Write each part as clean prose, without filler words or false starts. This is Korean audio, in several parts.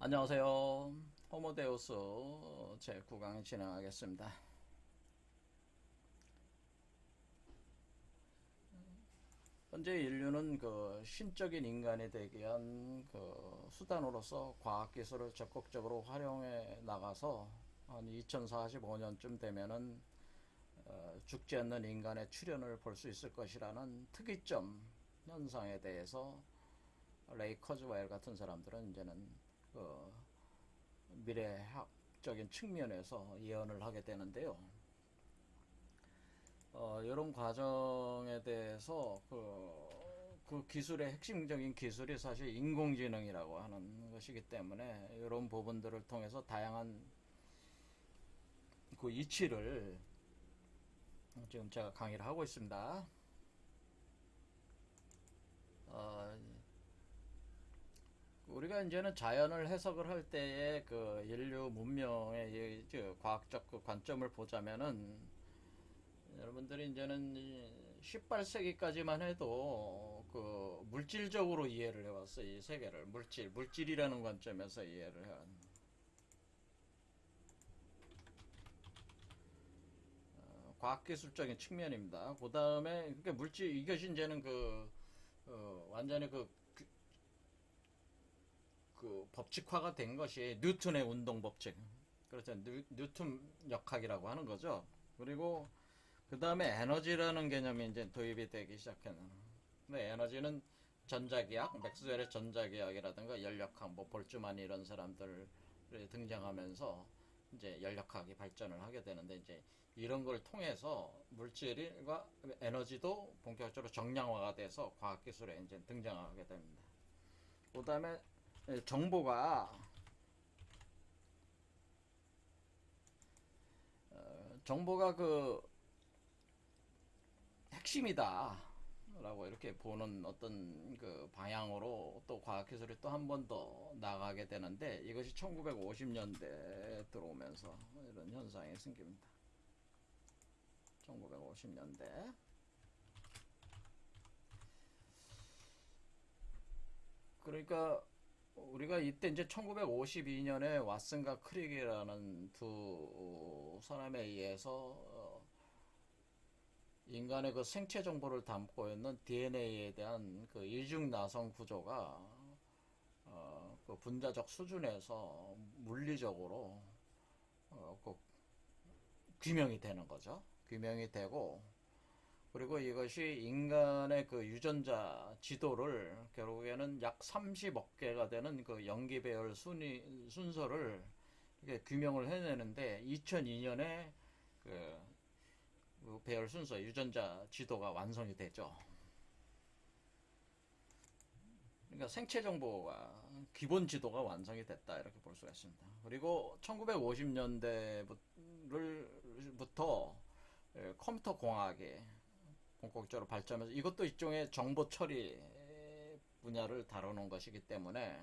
안녕하세요. 호모데우스 제9강 진행하겠습니다. 현재 인류는 그 신적인 인간이 되기 위한 그 수단으로서 과학기술을 적극적으로 활용해 나가서 한 2045년쯤 되면은 죽지 않는 인간의 출현을 볼 수 있을 것이라는 특이점 현상에 대해서 레이 커즈웨일 같은 사람들은 이제는 그 미래학적인 측면에서 예언을 하게 되는데요. 이런 과정에 대해서 그 기술의 핵심적인 기술이 사실 인공지능이라고 하는 것이기 때문에 이런 부분들을 통해서 다양한 그 이치를 지금 제가 강의를 하고 있습니다. 어, 우리가 이제는 자연을 해석을 할 때에 그 인류 문명의 과학적 그 관점을 보자면은 여러분들이 이제는 18세기까지만 해도 그 물질적으로 이해를 해왔어요. 이 세계를 물질이라는 관점에서 이해를 해왔. 과학기술적인 측면입니다. 그 다음에 그러니까 물질 이것이 이제는 완전히 그 법칙화가 된 것이 뉴턴의 운동 법칙. 그렇죠. 뉴턴 역학이라고 하는 거죠. 그리고 그 다음에 에너지라는 개념이 이제 도입이 되기 시작했는. 근데 에너지는 전자기학, 맥스웰의 전자기학이라든가 연력학, 뭐 볼츠만 이런 사람들 등장하면서 이제 연력학이 발전을 하게 되는데 이제 이런 걸 통해서 물질과 에너지도 본격적으로 정량화가 돼서 과학기술에 이제 등장하게 됩니다. 그 다음에 정보가 정보가 그 핵심이다. 라고 이렇게 보는 어떤 그 방향으로 또 과학기술이 또 한 번 더 나가게 되는데 이것이 1950년대에 들어오면서 이런 현상이 생깁니다. 1950년대. 그러니까 우리가 이때 이제 1952년에 왓슨과 크릭이라는 두 사람에 의해서 인간의 그 생체 정보를 담고 있는 DNA에 대한 그 이중 나성 구조가 그 분자적 수준에서 물리적으로 그 규명이 되는 거죠. 규명이 되고 그리고 이것이 인간의 그 유전자 지도를 결국에는 약 30억 개가 되는 그 염기 배열 순서를 이렇게 규명을 해내는데 2002년에 그 배열 순서 유전자 지도가 완성이 되죠. 그러니까 생체 정보가 기본 지도가 완성이 됐다 이렇게 볼 수가 있습니다. 그리고 1950년대부터 컴퓨터 공학이 본격적으로 발전하면서 이것도 일종의 정보 처리 분야를 다루는 것이기 때문에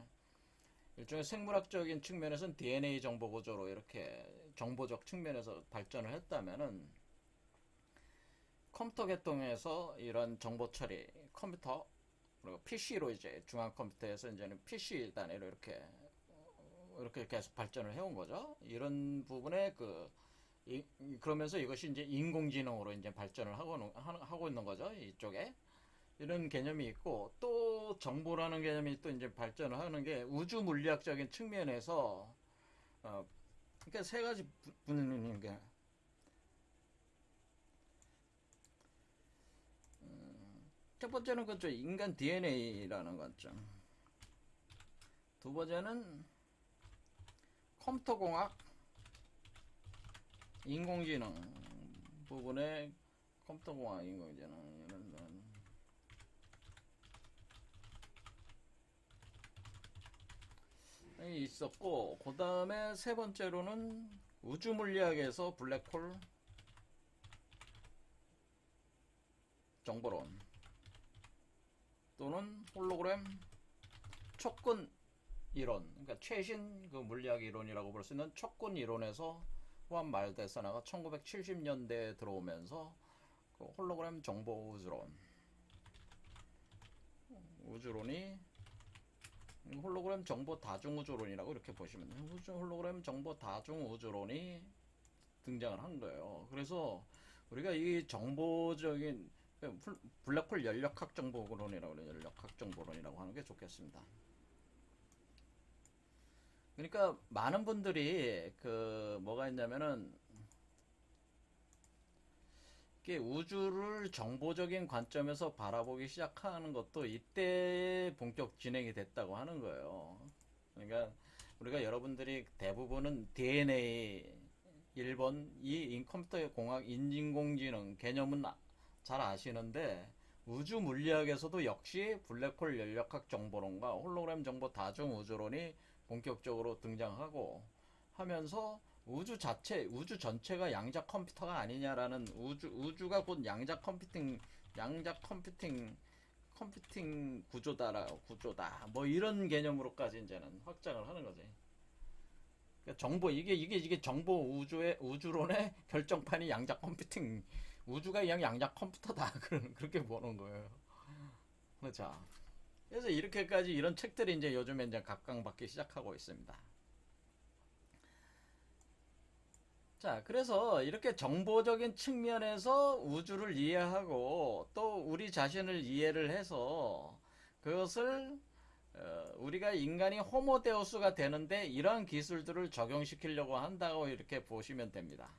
일종의 생물학적인 측면에서는 DNA 정보 구조로 이렇게 정보적 측면에서 발전을 했다면은 컴퓨터 계통에서 이런 정보 처리 컴퓨터 그리고 PC로 이제 중앙 컴퓨터에서 이제는 PC 단위로 이렇게 계속 발전을 해온 거죠. 이런 부분에 그러면서 이것이 이제 인공지능으로 이제 발전을 하고 있는 거죠. 이쪽에. 이런 개념이 있고, 또 정보라는 개념이 또 이제 발전을 하는 게 우주 물리학적인 측면에서, 그러니까 세 가지 분인 게, 첫 번째는 그죠. 인간 DNA라는 관점. 두 번째는 컴퓨터 공학, 인공지능 부분에 컴퓨터 공학, 인공지능 이런 있었고, 그 다음에 세 번째로는 우주 물리학에서 블랙홀 정보론 또는 홀로그램 촉근 이론, 그러니까 최신 그 물리학 이론이라고 볼 수 있는 촉근 이론에서 후한 말데사나가 1970년대에 들어오면서 그 홀로그램 정보 우주론이 홀로그램 정보 다중우주론이라고 이렇게 보시면 돼요. 홀로그램 정보 다중우주론이 등장을 한 거예요. 그래서 우리가 이 정보적인 블랙홀 연력학 정보론이라고 그래요. 연력학 정보론이라고 하는 게 좋겠습니다. 그러니까 많은 분들이 그 뭐가 있냐면은 이게 우주를 정보적인 관점에서 바라보기 시작하는 것도 이때 본격 진행이 됐다고 하는 거예요. 그러니까 우리가 여러분들이 대부분은 DNA 1번 이 컴퓨터 공학 인공지능 개념은 잘 아시는데 우주 물리학에서도 역시 블랙홀 연력학 정보론과 홀로그램 정보 다중우주론이 본격적으로 등장하고 하면서 우주 전체가 양자 컴퓨터가 아니냐라는 우주가 곧 양자 컴퓨팅 구조다. 뭐 이런 개념으로까지 이제는 확장을 하는 거지. 그러니까 정보, 이게 정보 우주론의 결정판이 양자 컴퓨팅, 우주가 그냥 양자 컴퓨터다. 그렇게 보는 거예요. 그렇죠. 그래서 이렇게까지 이런 책들이 이제 요즘에 이제 각광받기 시작하고 있습니다. 자, 그래서 이렇게 정보적인 측면에서 우주를 이해하고 또 우리 자신을 이해를 해서 그것을 우리가 인간이 호모데우스가 되는데 이러한 기술들을 적용시키려고 한다고 이렇게 보시면 됩니다.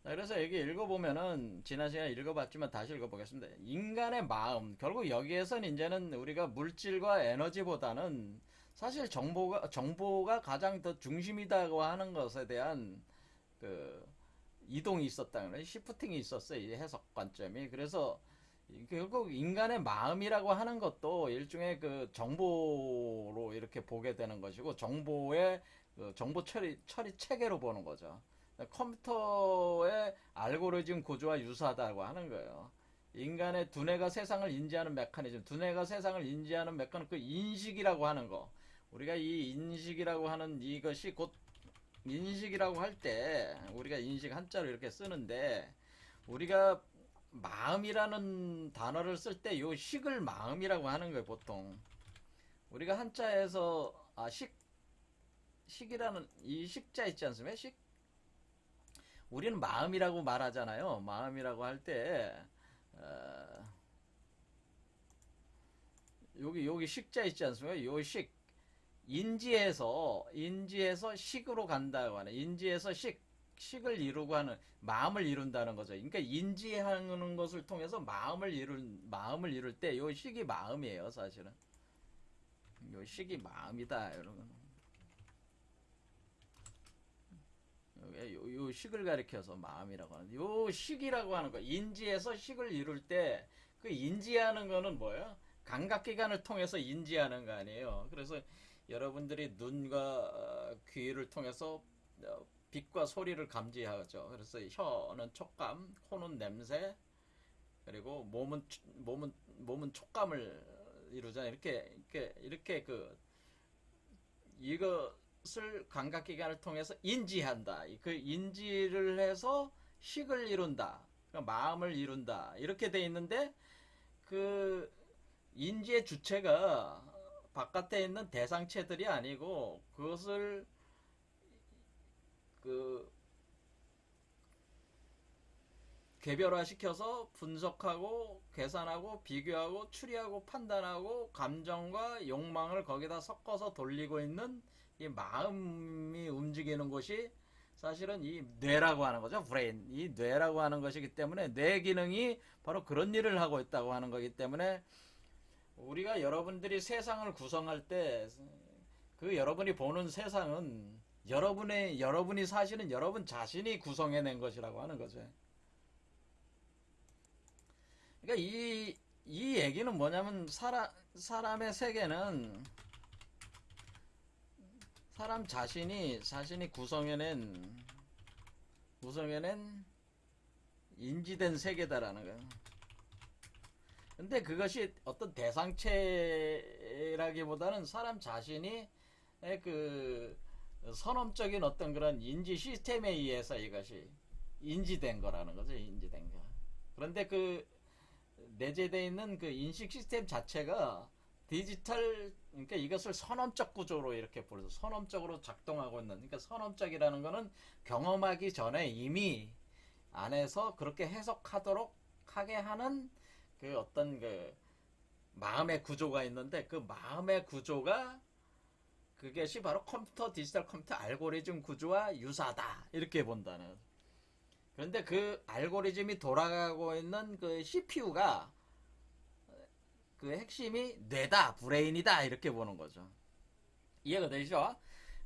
자, 그래서 여기 읽어보면은 지난 시간에 읽어봤지만 다시 읽어보겠습니다. 인간의 마음, 결국 여기에선 이제는 우리가 물질과 에너지보다는 사실 정보가 가장 더 중심이다고 하는 것에 대한 그 이동이 있었다는 거예요. 시프팅이 있었어요. 이 해석 관점이. 그래서 결국 인간의 마음이라고 하는 것도 일종의 그 정보로 이렇게 보게 되는 것이고 정보의 그 정보 처리 체계로 보는 거죠. 컴퓨터의 알고리즘 구조와 유사하다고 하는 거예요. 인간의 두뇌가 세상을 인지하는 메커니즘, 두뇌가 세상을 인지하는 메커니즘, 그 인식이라고 하는 거. 우리가 이 인식이라고 하는 이것이 곧 인식이라고 할 때 우리가 인식 한자로 이렇게 쓰는데 우리가 마음이라는 단어를 쓸 때 요 식을 마음이라고 하는 거예요. 보통 우리가 한자에서 식이라는 이 식자 있지 않습니까? 우리는 마음이라고 말하잖아요. 마음이라고 할 때 여기 식자 있지 않습니까? 요 인지에서 식으로 간다고 하는 인지에서 식을 이루고 하는 마음을 이룬다는 거죠. 그러니까 인지하는 것을 통해서 마음을 이룰 때 요 식이 마음이에요. 사실은 요 식이 마음이다. 여러분. 요 식을 가리켜서 마음이라고 하는 요 식이라고 하는 거 인지에서 식을 이룰 때 그 인지하는 거는 뭐예요? 감각기관을 통해서 인지하는 거 아니에요. 그래서 여러분들이 눈과 귀를 통해서 빛과 소리를 감지하죠. 그래서 혀는 촉감, 코는 냄새, 그리고 몸은 촉감을 이루잖아요. 이렇게 이것을 감각기관을 통해서 인지한다. 그 인지를 해서 식을 이룬다. 그러니까 마음을 이룬다. 이렇게 돼 있는데 그 인지의 주체가 바깥에 있는 대상체들이 아니고 그것을 개별화시켜서 분석하고 계산하고 비교하고 추리하고 판단하고 감정과 욕망을 거기다 섞어서 돌리고 있는 이 마음이 움직이는 곳이 사실은 이 뇌라고 하는 거죠. 브레인. 이 뇌라고 하는 것이기 때문에 뇌 기능이 바로 그런 일을 하고 있다고 하는 거기 때문에 우리가 여러분들이 세상을 구성할 때 그 여러분이 보는 세상은 여러분이 사실은 여러분 자신이 구성해낸 것이라고 하는 거죠. 그러니까 이 얘기는 뭐냐면 사람의 세계는 사람 자신이 구성해낸 인지된 세계다라는 거예요. 근데 그것이 어떤 대상체라기보다는 사람 자신이 그 선언적인 어떤 그런 인지 시스템에 의해서 이것이 인지된 거라는 거죠. 인지된 거. 그런데 그 내재되어 있는 그 인식 시스템 자체가 디지털 그러니까 이것을 선언적 구조로 이렇게 부르죠. 선언적으로 작동하고 있는. 그러니까 선언적이라는 거는 경험하기 전에 이미 안에서 그렇게 해석하도록 하게 하는 그 어떤 그 마음의 구조가 있는데, 그 마음의 구조가 그것이 바로 컴퓨터 디지털 컴퓨터 알고리즘 구조와 유사하다 이렇게 본다는. 그런데 그 알고리즘이 돌아가고 있는 그 CPU가 그 핵심이 뇌다, 브레인이다 이렇게 보는 거죠. 이해가 되시죠?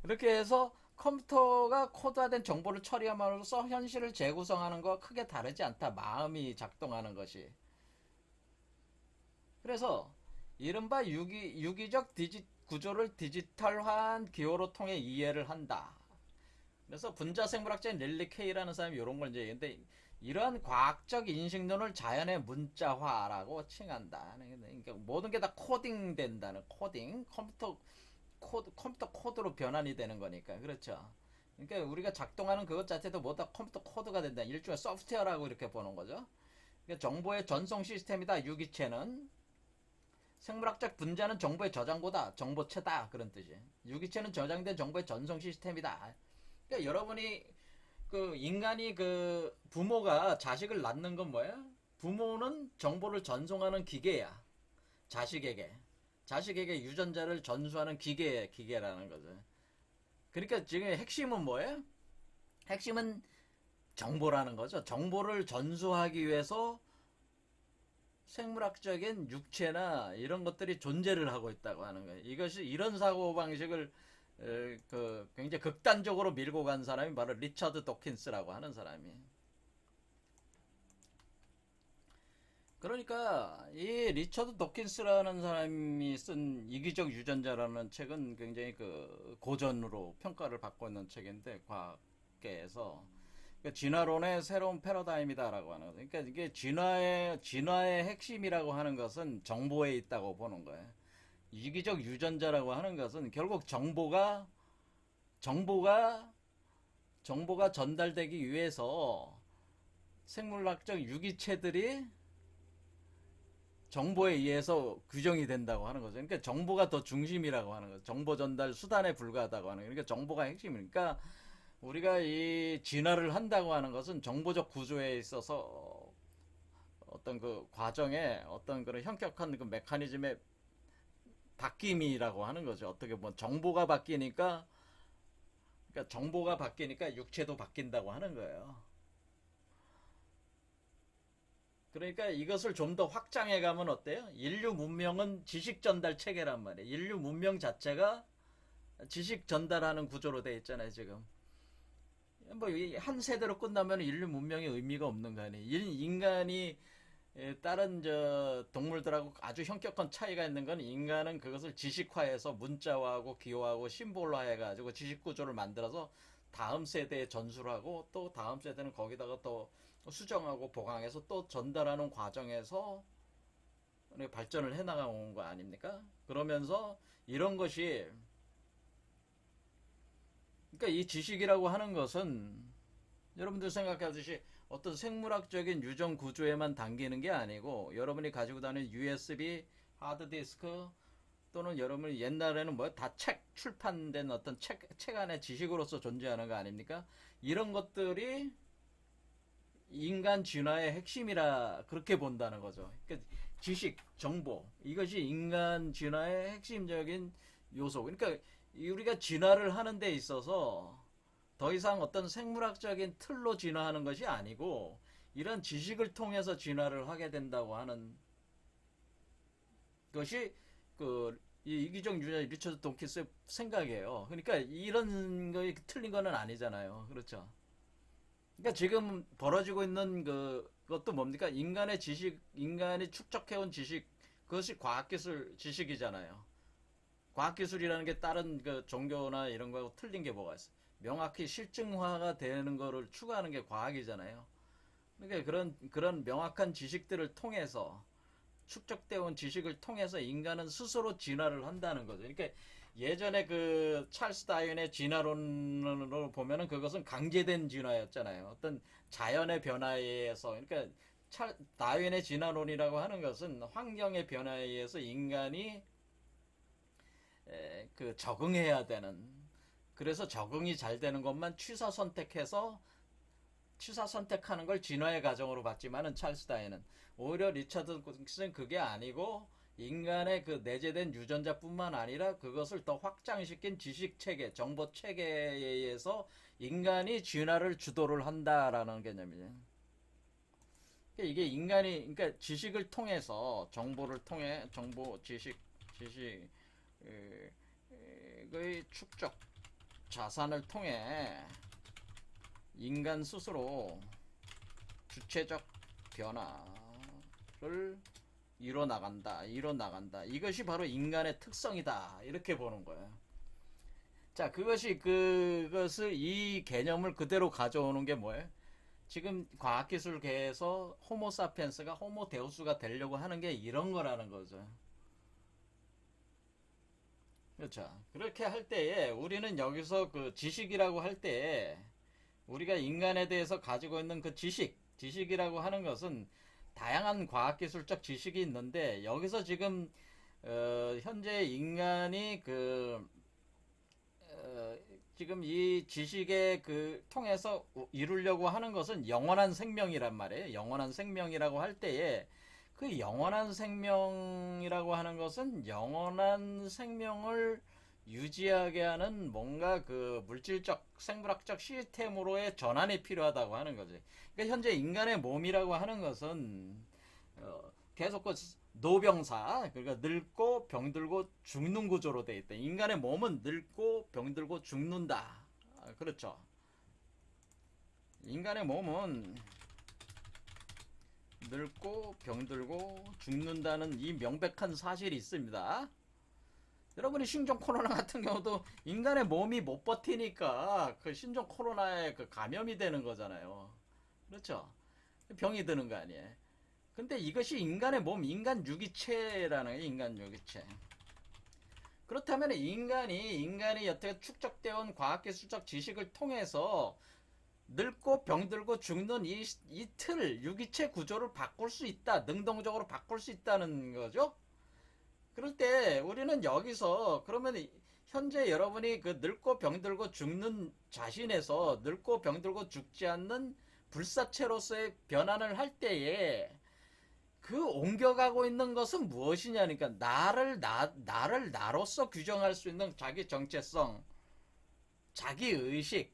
이렇게 해서 컴퓨터가 코드화된 정보를 처리함으로써 현실을 재구성하는 것과 크게 다르지 않다. 마음이 작동하는 것이. 그래서 이른바 유기적 구조를 디지털화한 기호로 통해 이해를 한다. 그래서 분자생물학자인 릴리 케이라는 사람이 이런 걸 이제 얘기했는데, 이러한 과학적 인식론을 자연의 문자화라고 칭한다. 그러니까 모든 게 다 코딩 된다는, 코딩, 컴퓨터 코드로 변환이 되는 거니까. 그렇죠. 그러니까 우리가 작동하는 그것 자체도 모두 다 컴퓨터 코드가 된다. 일종의 소프트웨어라고 이렇게 보는 거죠. 그러니까 정보의 전송 시스템이다. 유기체는. 생물학적 분자는 정보의 저장고다. 정보체다. 그런 뜻이. 유기체는 저장된 정보의 전송 시스템이다. 그러니까 여러분이 그 인간이 그 부모가 자식을 낳는 건 뭐야? 부모는 정보를 전송하는 기계야. 자식에게 유전자를 전수하는 기계라는 거죠. 그러니까 지금 핵심은 뭐예요? 핵심은 정보라는 거죠. 정보를 전수하기 위해서 생물학적인 육체나 이런 것들이 존재를 하고 있다고 하는 거예요. 이것이 이런 사고 방식을 그 굉장히 극단적으로 밀고 간 사람이 바로 리처드 도킨스라고 하는 사람이. 그러니까 이 리처드 도킨스라는 사람이 쓴 이기적 유전자라는 책은 굉장히 그 고전으로 평가를 받고 있는 책인데, 과학계에서 그 진화론의 새로운 패러다임이다라고 하는 거죠. 그러니까 이게 진화의 핵심이라고 하는 것은 정보에 있다고 보는 거예요. 이기적 유전자라고 하는 것은 결국 정보가 전달되기 위해서 생물학적 유기체들이 정보에 의해서 규정이 된다고 하는 거죠. 그러니까 정보가 더 중심이라고 하는 거죠. 정보 전달 수단에 불과하다고 하는 거예요. 그러니까 정보가 핵심이니까 우리가 이 진화를 한다고 하는 것은 정보적 구조에 있어서 어떤 그 과정에 어떤 그런 현격한 그 메커니즘의 바뀜이라고 하는 거죠. 어떻게 보면 정보가 바뀌니까 육체도 바뀐다고 하는 거예요. 그러니까 이것을 좀 더 확장해 가면 어때요? 인류 문명은 지식 전달 체계란 말이에요. 인류 문명 자체가 지식 전달하는 구조로 되어 있잖아요, 지금. 뭐 한 세대로 끝나면 인류 문명의 의미가 없는 거 아니에요. 인간이 다른 저 동물들하고 아주 현격한 차이가 있는 건, 인간은 그것을 지식화해서 문자화하고 기호하고 심볼화해가지고 지식 구조를 만들어서 다음 세대에 전수하고, 또 다음 세대는 거기다가 또 수정하고 보강해서 또 전달하는 과정에서 발전을 해나가는 거 아닙니까? 그러면서 이런 것이, 그러니까 이 지식이라고 하는 것은 여러분들 생각하듯이 어떤 생물학적인 유전 구조에만 담기는 게 아니고, 여러분이 가지고 다니는 USB 하드디스크, 또는 여러분이 옛날에는 뭐 다 출판된 어떤 책 안에 지식으로서 존재하는 거 아닙니까? 이런 것들이 인간 진화의 핵심이라 그렇게 본다는 거죠. 그러니까 지식, 정보, 이것이 인간 진화의 핵심적인 요소. 그러니까 우리가 진화를 하는 데 있어서 더 이상 어떤 생물학적인 틀로 진화하는 것이 아니고, 이런 지식을 통해서 진화를 하게 된다고 하는 것이 그 이기적 유전자 리처드 돈키스의 생각이에요. 그러니까 이런 거에 틀린 거는 아니잖아요. 그렇죠. 그러니까 지금 벌어지고 있는 그것도 뭡니까? 인간이 축적해온 지식, 그것이 과학기술 지식이잖아요. 과학기술이라는 게 다른 그 종교나 이런 거하고 틀린 게 뭐가 있어? 명확히 실증화가 되는 거를 추구하는 게 과학이잖아요. 그러니까 그런 명확한 지식들을 통해서, 축적되어 온 지식을 통해서 인간은 스스로 진화를 한다는 거죠. 그러니까 예전에 그 찰스 다윈의 진화론으로 보면은 그것은 강제된 진화였잖아요. 어떤 자연의 변화에 의해서. 그러니까 다윈의 진화론이라고 하는 것은 환경의 변화에 의해서 인간이 그 적응해야 되는, 그래서 적응이 잘 되는 것만 취사 선택하는 걸 진화의 과정으로 봤지만은 찰스 다윈은 오히려 리차드 닥스는 그게 아니고 인간의 그 내재된 유전자뿐만 아니라 그것을 더 확장시킨 지식 체계, 정보 체계에 의해서 인간이 진화를 주도를 한다라는 개념이에요. 이게 인간이, 그러니까 지식을 통해서, 정보를 통해, 지식의 축적, 자산을 통해 인간 스스로 주체적 변화를 이뤄나간다. 이것이 바로 인간의 특성이다. 이렇게 보는 거예요. 자, 그것을, 이 개념을 그대로 가져오는 게 뭐예요? 지금 과학기술계에서 호모사피엔스가 호모데우스가 되려고 하는 게 이런 거라는 거죠. 그렇죠. 그렇게 할 때에 우리는 여기서 그 지식이라고 할 때에 우리가 인간에 대해서 가지고 있는 그 지식이라고 하는 것은 다양한 과학기술적 지식이 있는데 여기서 지금 현재 인간이 지금 이 지식의 통해서 이루려고 하는 것은 영원한 생명이란 말이에요. 영원한 생명이라고 할 때에 그 영원한 생명이라고 하는 것은 영원한 생명을 유지하게 하는 뭔가 그 물질적, 생물학적 시스템으로의 전환이 필요하다고 하는 거지. 그러니까 현재 인간의 몸이라고 하는 것은 계속 그 노병사, 그러니까 늙고 병들고 죽는 구조로 되어 있다. 인간의 몸은 늙고 병들고 죽는다. 그렇죠. 인간의 몸은 늙고 병들고 죽는다는 이 명백한 사실이 있습니다. 여러분이 신종 코로나 같은 경우도 인간의 몸이 못 버티니까 그 신종 코로나에 그 감염이 되는 거잖아요. 그렇죠? 병이 드는 거 아니에요. 근데 이것이 인간의 몸, 인간 유기체라는 거예요. 인간 유기체. 그렇다면 인간이 여태 축적되어 온 과학기술적 지식을 통해서 늙고 병들고 죽는 이 유기체 구조를 바꿀 수 있다. 능동적으로 바꿀 수 있다는 거죠. 그럴 때 우리는 여기서 그러면 현재 여러분이 그 늙고 병들고 죽는 자신에서 늙고 병들고 죽지 않는 불사체로서의 변환을 할 때에 그 옮겨가고 있는 것은 무엇이냐니까 나를 나로서 규정할 수 있는 자기 정체성, 자기 의식,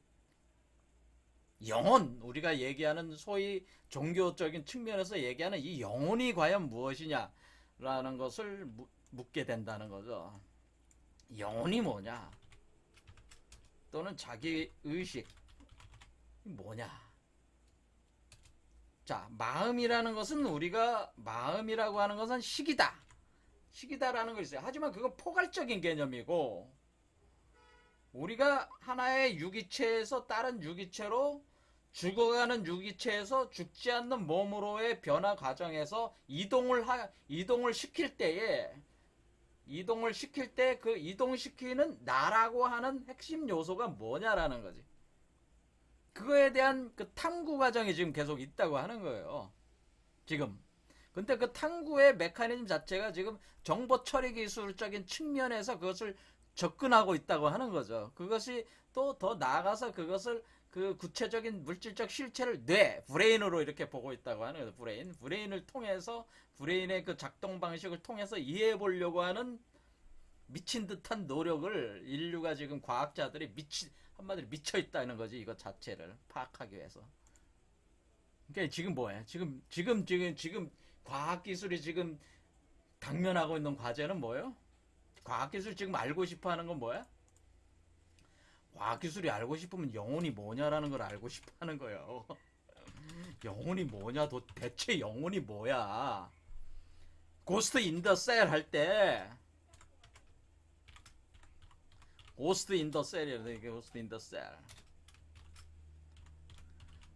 영혼, 우리가 얘기하는 소위 종교적인 측면에서 얘기하는 이 영혼이 과연 무엇이냐라는 것을 묻게 된다는 거죠. 영혼이 뭐냐? 또는 자기 의식 뭐냐? 자, 마음이라는 것은 마음이라고 하는 것은 식이다라는 거 있어요. 하지만 그건 포괄적인 개념이고 우리가 하나의 유기체에서 다른 유기체로 죽어가는 유기체에서 죽지 않는 몸으로의 변화 과정에서 이동을 시킬 때 그 이동시키는 나라고 하는 핵심 요소가 뭐냐라는 거지. 그거에 대한 그 탐구 과정이 지금 계속 있다고 하는 거예요. 지금. 근데 그 탐구의 메커니즘 자체가 지금 정보 처리 기술적인 측면에서 그것을 접근하고 있다고 하는 거죠. 그것이 또 더 나아가서 그것을 그 구체적인 물질적 실체를 브레인으로 이렇게 보고 있다고 하는 거죠. 브레인을 통해서 브레인의 그 작동 방식을 통해서 이해해 보려고 하는 미친 듯한 노력을 인류가 지금 과학자들이 한마디로 미쳐 있다는 거지. 이거 자체를 파악하기 위해서. 그러니까 지금 뭐예요? 지금 과학기술이 지금 당면하고 있는 과제는 뭐예요? 과학기술 지금 알고 싶어 하는 건 뭐야? 과학기술이 알고 싶으면 영혼이 뭐냐라는 걸 알고 싶어 하는 거예요. 영혼이 뭐냐? 대체 영혼이 뭐야? 고스트 인 더 셀 할 때 고스트 인 더 셀이라는 게 고스트 인 더 셀.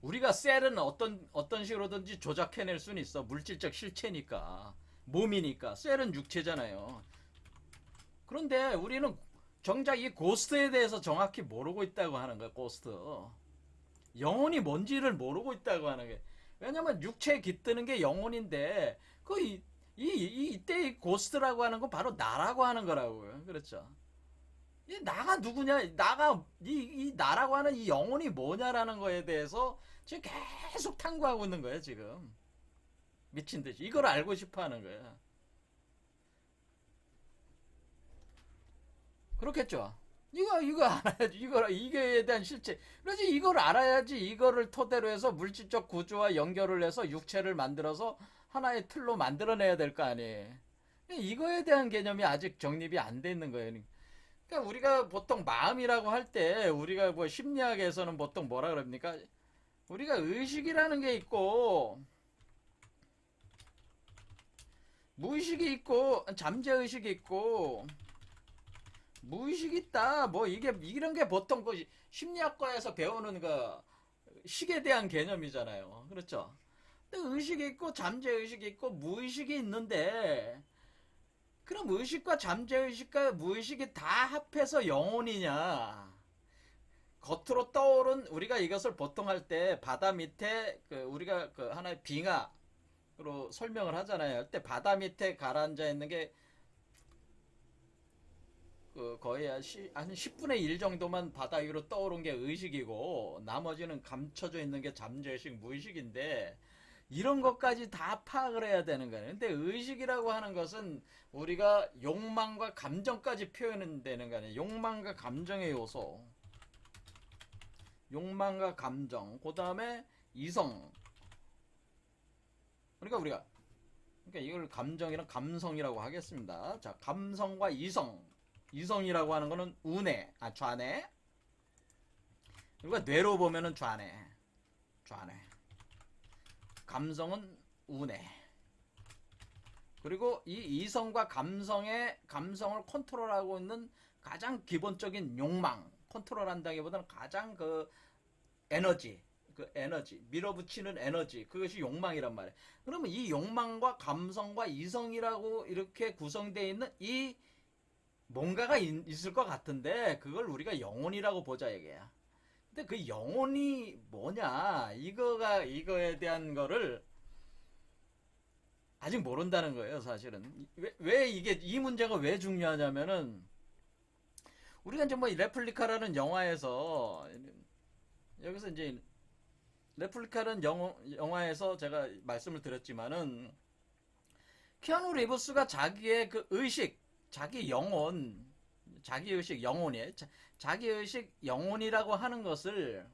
우리가 셀은 어떤 식으로든지 조작해낼 수는 있어. 물질적 실체니까. 몸이니까. 셀은 육체잖아요. 그런데 우리는 정작 이 고스트에 대해서 정확히 모르고 있다고 하는 거야. 고스트. 영혼이 뭔지를 모르고 있다고 하는 게. 왜냐면 육체에 깃드는 게 영혼인데 이때 이 고스트라고 하는 건 바로 나라고 하는 거라고요. 그렇죠. 이 나가 누구냐, 이 나라고 하는 이 영혼이 뭐냐라는 거에 대해서 지금 계속 탐구하고 있는 거예요, 지금. 미친 듯이. 이걸 알고 싶어 하는 거야. 그렇겠죠. 이거 알아야지. 이거에 대한 실체. 그래서 이걸 알아야지 이거를 토대로 해서 물질적 구조와 연결을 해서 육체를 만들어서 하나의 틀로 만들어내야 될 거 아니에요. 이거에 대한 개념이 아직 정립이 안 돼 있는 거예요. 그러니까 우리가 보통 마음이라고 할 때 우리가 뭐 심리학에서는 보통 뭐라 그럽니까? 우리가 의식이라는 게 있고 무의식이 있고 잠재의식이 있고 무의식이 있다. 뭐 이게 이런 게 보통 그 심리학과에서 배우는 그 식에 대한 개념이잖아요. 그렇죠? 근데 의식이 있고 잠재의식이 있고 무의식이 있는데 그럼 의식과 잠재의식과 무의식이 다 합해서 영혼이냐? 겉으로 떠오른 우리가 이것을 보통 할 때 바다 밑에 그 우리가 그 하나의 빙하로 설명을 하잖아요. 할 때 바다 밑에 가라앉아 있는 게 그 거의 한 10분의 1 정도만 바다 위로 떠오른 게 의식이고 나머지는 감춰져 있는 게 잠재의식, 무의식인데 이런 것까지 다 파악을 해야 되는 거예요. 근데 의식이라고 하는 것은 우리가 욕망과 감정까지 표현되는 거 아니에요. 욕망과 감정의 요소. 욕망과 감정. 그 다음에 이성. 그러니까 이걸 감정이랑 감성이라고 하겠습니다. 자, 감성과 이성. 이성이라고 하는 거는 우뇌, 좌뇌. 그리고 뇌로 보면은 좌뇌. 감성은 우뇌. 그리고 이 이성과 감성을 컨트롤하고 있는 가장 기본적인 욕망, 컨트롤한다기보다는 가장 에너지, 밀어붙이는 에너지, 그것이 욕망이란 말이에요. 그러면 이 욕망과 감성과 이성이라고 이렇게 구성되어 있는 이 뭔가가 있을 것 같은데 그걸 우리가 영혼이라고 보자 이게야. 근데 그 영혼이 뭐냐 이거에 대한 거를 아직 모른다는 거예요. 사실은 왜 이게 이 문제가 왜 중요하냐면은 우리가 이제 뭐 레플리카라는 영화에서 여기서 이제 레플리카라는 영화에서 제가 말씀을 드렸지만은 키아누 리브스가 자기의 그 의식 자기 영혼, 자기의식 영혼이에요. 자기의식 영혼이라고 하는 것을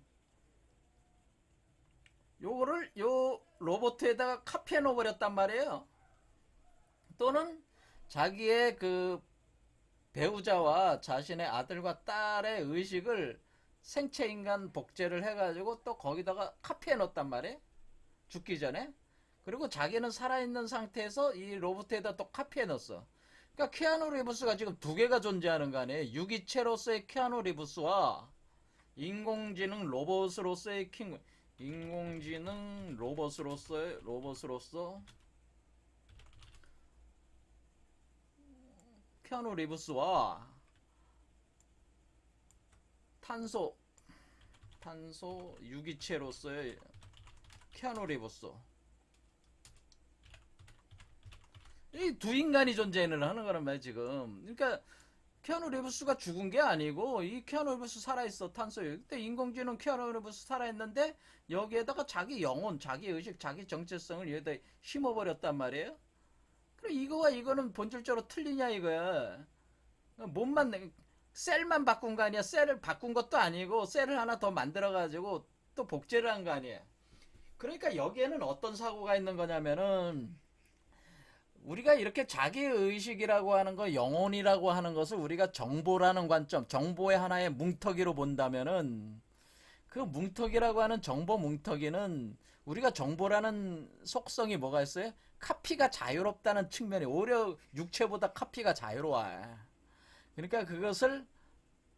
요거를 요 로봇에다가 카피해 놓아 버렸단 말이에요. 또는 자기의 그 배우자와 자신의 아들과 딸의 의식을 생체인간 복제를 해가지고 또 거기다가 카피해 놓았단 말이에요. 죽기 전에. 그리고 자기는 살아있는 상태에서 이 로봇에다 또 카피해 넣었어. 그러니까 키아누 리브스가 지금 두 개가 존재하는 거 아니에요. 유기체로서의 키아누 리브스와 인공지능 로봇으로서의 인공지능 로봇으로서 키아누 리브스와 탄소 유기체로서의 키아누 리브스, 이 두 인간이 존재를 하는 거란 말이에요 지금. 그러니까 키아누 리브스가 죽은 게 아니고 이 키아누 리브스 살아있어. 탄소유. 그때 인공지능 키아누 리브스 살아있는데 여기에다가 자기 영혼, 자기 의식, 자기 정체성을 여기다 심어버렸단 말이에요. 그럼 이거와 이거는 본질적으로 틀리냐 이거야. 몸만 셀만 바꾼 거 아니야. 셀을 바꾼 것도 아니고 셀을 하나 더 만들어가지고 또 복제를 한 거 아니에요. 그러니까 여기에는 어떤 사고가 있는 거냐면은 우리가 이렇게 자기의식이라고 하는 거, 영혼이라고 하는 것을 우리가 정보라는 관점, 정보의 하나의 뭉터기로 본다면은 그 뭉터기라고 하는 정보 뭉터기는 우리가 정보라는 속성이 뭐가 있어요? 카피가 자유롭다는 측면이 오히려 육체보다 카피가 자유로워. 그러니까 그것을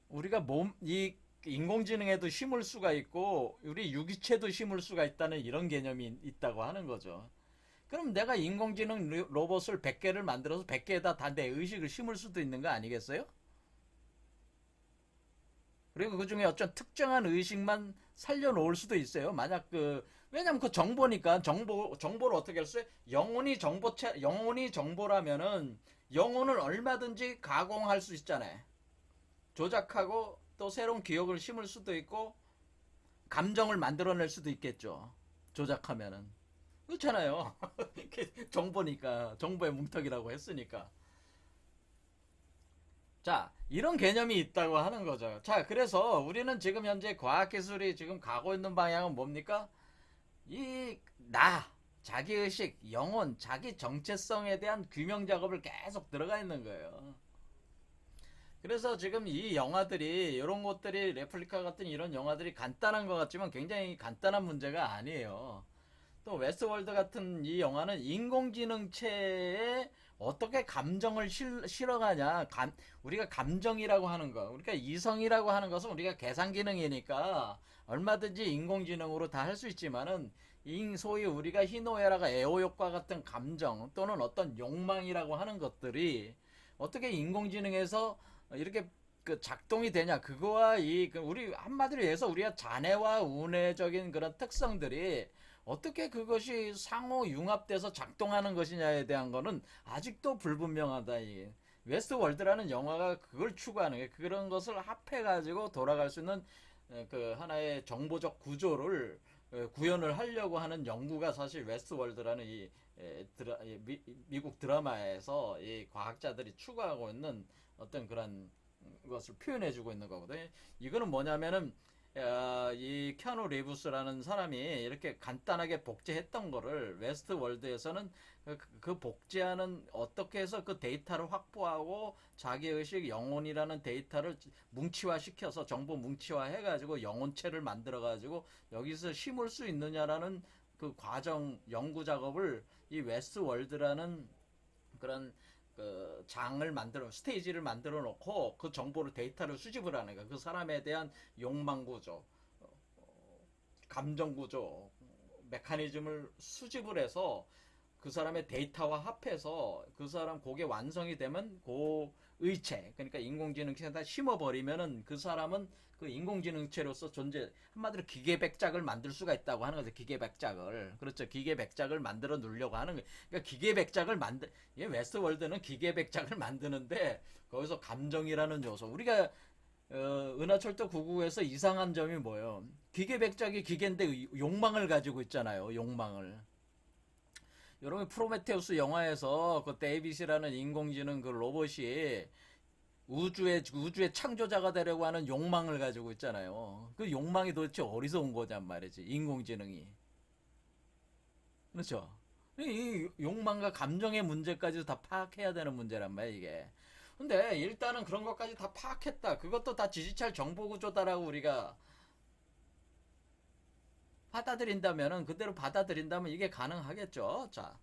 우리가 이 인공지능에도 심을 수가 있고 우리 유기체도 심을 수가 있다는 이런 개념이 있다고 하는 거죠. 그럼 내가 인공지능 로봇을 100개를 만들어서 100개에다 다 내 의식을 심을 수도 있는 거 아니겠어요? 그리고 그 중에 어떤 특정한 의식만 살려놓을 수도 있어요. 만약 왜냐면 그 정보니까 정보를 어떻게 할 수 있어요? 영혼이 정보라면은 영혼을 얼마든지 가공할 수 있잖아요. 조작하고 또 새로운 기억을 심을 수도 있고 감정을 만들어낼 수도 있겠죠. 조작하면은. 그렇잖아요. 정보니까, 정보의 뭉텅이라고 했으니까. 자, 이런 개념이 있다고 하는 거죠. 자, 그래서 우리는 지금 현재 과학기술이 지금 가고 있는 방향은 뭡니까? 자기의식, 영혼, 자기 정체성에 대한 규명 작업을 계속 들어가 있는 거예요. 그래서 지금 이 영화들이, 이런 것들이, 레플리카 같은 이런 영화들이 간단한 것 같지만 굉장히 간단한 문제가 아니에요. 또 웨스트월드 같은 이 영화는 인공지능체에 어떻게 감정을 실어가냐. 우리가 감정이라고 하는 거, 우리가 이성이라고 하는 것은 우리가 계산기능이니까 얼마든지 인공지능으로 다 할 수 있지만은 소위 우리가 희노애라가 애호욕과 같은 감정 또는 어떤 욕망이라고 하는 것들이 어떻게 인공지능에서 이렇게 그 작동이 되냐. 그거와 우리 한마디로 해서 우리가 자뇌와 우뇌적인 그런 특성들이 어떻게 그것이 상호 융합돼서 작동하는 것이냐에 대한 거는 아직도 불분명하다. 이 웨스트 월드라는 영화가 그걸 추구하는 게 그런 것을 합해가지고 돌아갈 수 있는 그 하나의 정보적 구조를 구현을 하려고 하는 연구가 사실 웨스트 월드라는 미국 드라마에서 이 과학자들이 추구하고 있는 어떤 그런 것을 표현해주고 있는 거거든요. 이거는 뭐냐면은 이 캬누 리브스라는 사람이 이렇게 간단하게 복제했던 거를 웨스트 월드에서는 그 복제하는 어떻게 해서 그 데이터를 확보하고 자기의식 영혼이라는 데이터를 뭉치화시켜서 정보 뭉치화해가지고 영혼체를 만들어가지고 여기서 심을 수 있느냐라는 그 과정 연구 작업을 이 웨스트 월드라는 그런 그 장을 만들어 스테이지를 만들어 놓고 그 정보를 데이터를 수집을 하는 거야. 그 사람에 대한 욕망 구조, 감정 구조, 메커니즘을 수집을 해서 그 사람의 데이터와 합해서 그 사람 그게 완성이 되면 그 의체 그러니까 인공지능체에다 심어버리면은 그 사람은 그 인공지능체로서 존재 한마디로 기계백작을 만들 수가 있다고 하는 거죠. 기계백작을 그렇죠. 기계백작을 만들어 놓으려고 하는 거예요. 그러니까 기계백작을 만들 이 웨스트월드는 기계백작을 만드는데 거기서 감정이라는 요소 우리가 은하철도 999에서 이상한 점이 뭐예요? 기계백작이 기계인데 욕망을 가지고 있잖아요. 욕망을. 여러분 프로메테우스 영화에서 그 데이빗이라는 인공지능 그 로봇이 우주의 창조자가 되려고 하는 욕망을 가지고 있잖아요. 그 욕망이 도대체 어디서 온 거냔 말이지. 인공지능이. 그렇죠? 이 욕망과 감정의 문제까지도 다 파악해야 되는 문제란 말이야, 이게. 근데 일단은 그런 것까지 다 파악했다. 그것도 다 디지털 정보 구조다라고 우리가 받아들인다면은 그대로 받아들인다면 이게 가능하겠죠. 자,